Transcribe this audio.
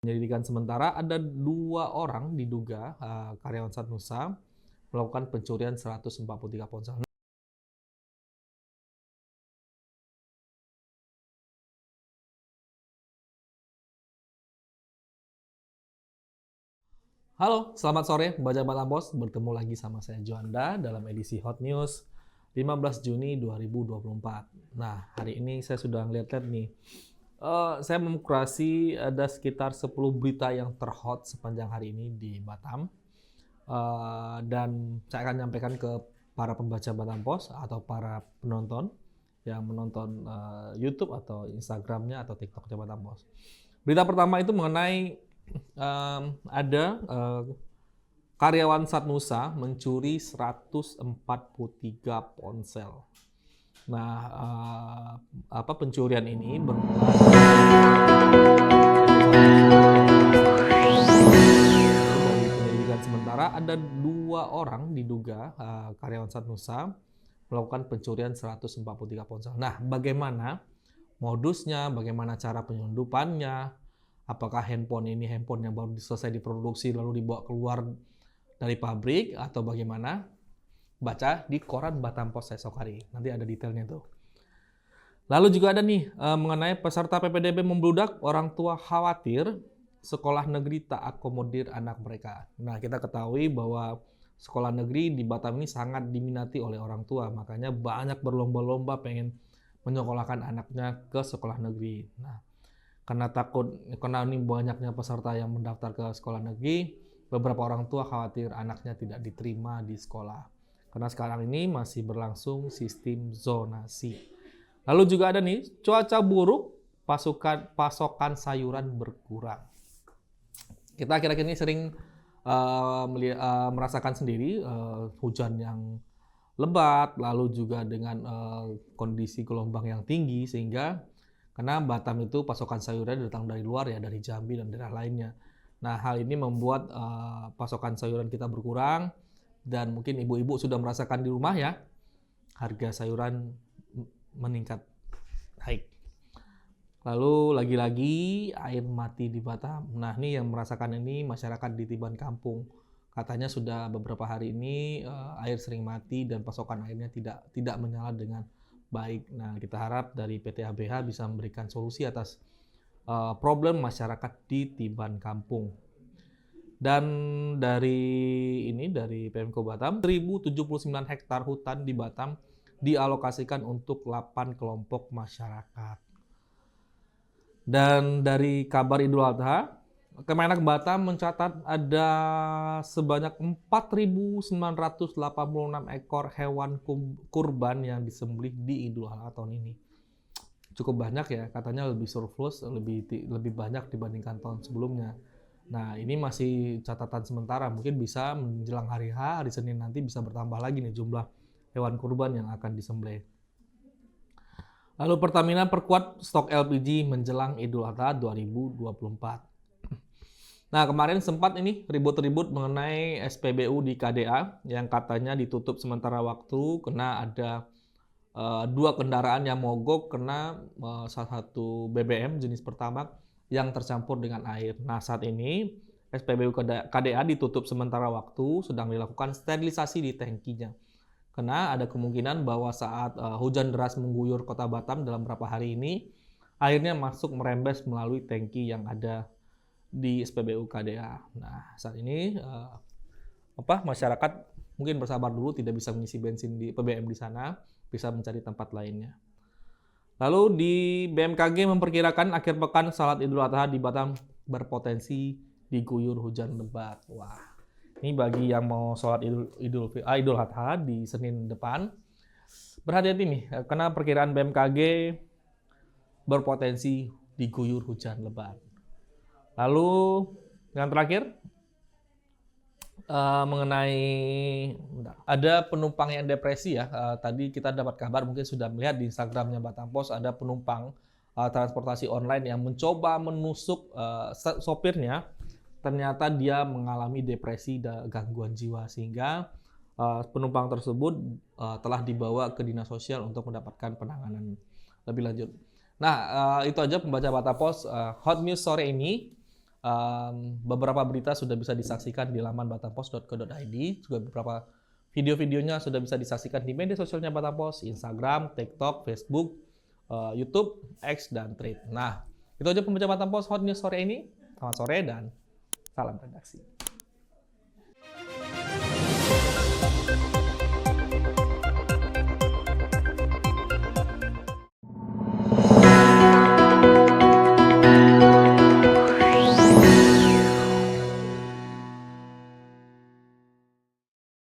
Penyelidikan sementara ada 2 orang diduga karyawan Satnusa melakukan pencurian 143 ponsel. Halo, selamat sore, Baca Batam Pos. Bertemu lagi sama saya Juanda dalam edisi Hot News 15 Juni 2024. Nah, hari ini saya sudah ngeliat-liat nih. Saya mengkurasi ada sekitar 10 berita yang terhot sepanjang hari ini di Batam. Dan saya akan nyampaikan ke para pembaca Batam Pos atau para penonton yang menonton YouTube atau Instagramnya atau TikToknya Batam Pos. Berita pertama itu mengenai ada karyawan Satnusa mencuri 143 ponsel. Nah, pencurian ini bermula dari penyelidikan sementara ada 2 orang diduga karyawan Satnusa melakukan pencurian 143 ponsel. Nah, bagaimana modusnya, bagaimana cara penyelundupannya, apakah handphone ini handphone yang baru selesai diproduksi lalu dibawa keluar dari pabrik atau bagaimana? Baca di koran Batam Pos esok hari, nanti ada detailnya tuh. Lalu juga ada nih mengenai peserta PPDB membludak, orang tua khawatir sekolah negeri tak akomodir anak mereka. Nah, kita ketahui bahwa sekolah negeri di Batam ini sangat diminati oleh orang tua, makanya banyak berlomba-lomba pengen menyekolahkan anaknya ke sekolah negeri. Nah, karena ini banyaknya peserta yang mendaftar ke sekolah negeri, beberapa orang tua khawatir anaknya tidak diterima di sekolah. Karena sekarang ini masih berlangsung sistem zonasi. Lalu juga ada nih, cuaca buruk, pasokan sayuran berkurang. Kita akhir-akhir ini sering merasakan sendiri hujan yang lebat, lalu juga dengan kondisi gelombang yang tinggi, sehingga karena Batam itu pasokan sayuran datang dari luar ya, dari Jambi dan daerah lainnya. Nah, hal ini membuat pasokan sayuran kita berkurang, dan mungkin ibu-ibu sudah merasakan di rumah ya, harga sayuran meningkat naik. Lalu lagi-lagi air mati di Batam. Nah, ini yang merasakan ini masyarakat di Tiban Kampung. Katanya sudah beberapa hari ini air sering mati dan pasokan airnya tidak menyala dengan baik. Nah, kita harap dari PT ABH bisa memberikan solusi atas problem masyarakat di Tiban Kampung. Dan dari Pemko Batam, 1079 hektar hutan di Batam dialokasikan untuk 8 kelompok masyarakat. Dan dari kabar Idul Adha, Kemenak Batam mencatat ada sebanyak 4.986 ekor hewan kurban yang disembelih di Idul Adha tahun ini. Cukup banyak ya, katanya lebih surplus, lebih banyak dibandingkan tahun sebelumnya. Nah, ini masih catatan sementara, mungkin bisa menjelang hari H, hari Senin nanti bisa bertambah lagi nih jumlah hewan kurban yang akan disembelih. Lalu Pertamina perkuat stok LPG menjelang Idul Adha 2024. Nah, kemarin sempat ini ribut-ribut mengenai SPBU di KDA yang katanya ditutup sementara waktu karena ada 2 kendaraan yang mogok karena salah satu BBM jenis Pertamax yang tercampur dengan air. Nah, saat ini SPBU KDA ditutup sementara waktu, sedang dilakukan sterilisasi di tangkinya. Karena ada kemungkinan bahwa saat hujan deras mengguyur kota Batam dalam beberapa hari ini, airnya masuk merembes melalui tangki yang ada di SPBU KDA. Nah, saat ini masyarakat mungkin bersabar dulu, tidak bisa mengisi bensin di BBM di sana, bisa mencari tempat lainnya. Lalu di BMKG memperkirakan akhir pekan salat Idul Adha di Batam berpotensi diguyur hujan lebat. Wah, ini bagi yang mau sholat Idul Adha di Senin depan, berhati-hati nih, karena perkiraan BMKG berpotensi diguyur hujan lebat. Lalu yang terakhir mengenai ada penumpang yang depresi ya. Tadi kita dapat kabar, mungkin sudah melihat di Instagramnya Batam Pos, ada penumpang transportasi online yang mencoba menusuk sopirnya. Ternyata dia mengalami depresi dan gangguan jiwa, sehingga penumpang tersebut telah dibawa ke dinas sosial untuk mendapatkan penanganan lebih lanjut. Nah, itu aja pembaca Batam Pos Hot News sore ini. Beberapa berita sudah bisa disaksikan di laman batampos.co.id, juga beberapa video-videonya sudah bisa disaksikan di media sosialnya Batam Pos, Instagram, TikTok, Facebook, YouTube, X, dan Thread. Nah, itu aja pembaca Batam Pos Hot News sore ini. Selamat sore dan salam redaksi.